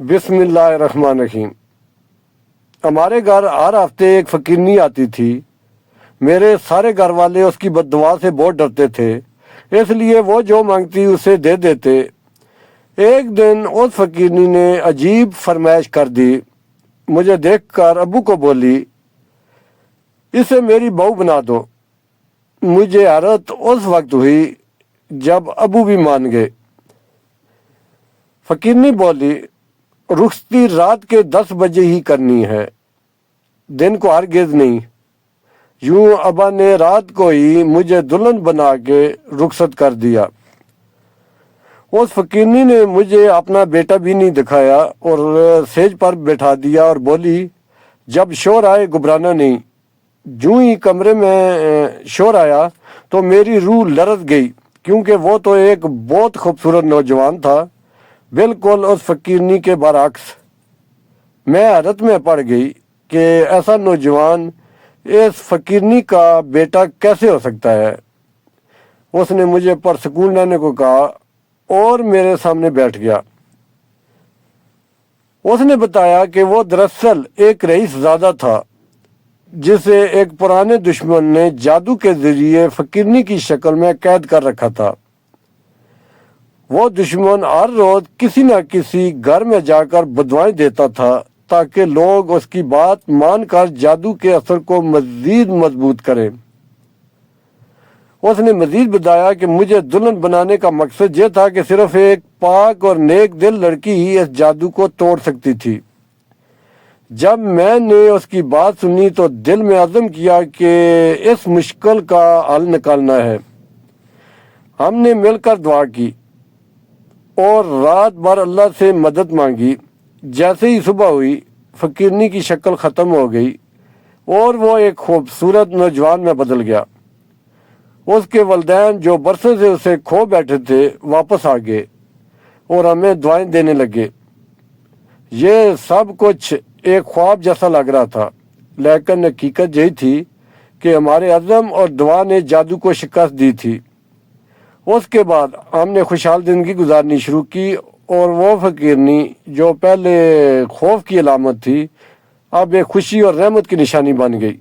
بسم اللہ الرحمن الرحیم۔ ہمارے گھر ہر ہفتے ایک فقیرنی آتی تھی۔ میرے سارے گھر والے اس کی بد دعا سے بہت ڈرتے تھے، اس لیے وہ جو مانگتی اسے دے دیتے۔ ایک دن اس فقیرنی نے عجیب فرمائش کر دی۔ مجھے دیکھ کر ابو کو بولی، اسے میری بہو بنا دو۔ مجھے حیرت اس وقت ہوئی جب ابو بھی مان گئے۔ فقیرنی بولی، رخصتی رات کے 10 بجے ہی کرنی ہے، دن کو ہرگز نہیں۔ یوں ابا نے رات کو ہی مجھے دلہن بنا کے رخصت کر دیا۔ اس فقیرنی نے مجھے اپنا بیٹا بھی نہیں دکھایا اور سیج پر بٹھا دیا اور بولی، جب شور آئے گھبرانا نہیں۔ جوں ہی کمرے میں شور آیا تو میری روح لرز گئی، کیونکہ وہ تو ایک بہت خوبصورت نوجوان تھا، بالکل اس فقیرنی کے برعکس۔ میں حیرت میں پڑ گئی کہ ایسا نوجوان اس فقیرنی کا بیٹا کیسے ہو سکتا ہے۔ اس نے مجھے پرسکون رہنے کو کہا اور میرے سامنے بیٹھ گیا۔ اس نے بتایا کہ وہ دراصل ایک رئیس زادہ تھا، جسے ایک پرانے دشمن نے جادو کے ذریعے فقیرنی کی شکل میں قید کر رکھا تھا۔ وہ دشمن ہر روز کسی نہ کسی گھر میں جا کر بدوائیں دیتا تھا تاکہ لوگ اس کی بات مان کر جادو کے اثر کو مزید مضبوط کریں۔ اس نے مزید بتایا کہ مجھے دلہن بنانے کا مقصد یہ تھا کہ صرف ایک پاک اور نیک دل لڑکی ہی اس جادو کو توڑ سکتی تھی۔ جب میں نے اس کی بات سنی تو دل میں عزم کیا کہ اس مشکل کا حل نکالنا ہے۔ ہم نے مل کر دعا کی اور رات بھر اللہ سے مدد مانگی۔ جیسے ہی صبح ہوئی، فقیرنی کی شکل ختم ہو گئی اور وہ ایک خوبصورت نوجوان میں بدل گیا۔ اس کے والدین جو برسوں سے اسے کھو بیٹھے تھے واپس آ گئے اور ہمیں دعائیں دینے لگے۔ یہ سب کچھ ایک خواب جیسا لگ رہا تھا، لیکن حقیقت یہی تھی کہ ہمارے عزم اور دعا نے جادو کو شکست دی تھی۔ اس کے بعد ہم نے خوشحال زندگی گزارنی شروع کی اور وہ فقیرنی جو پہلے خوف کی علامت تھی اب ایک خوشی اور رحمت کی نشانی بن گئی۔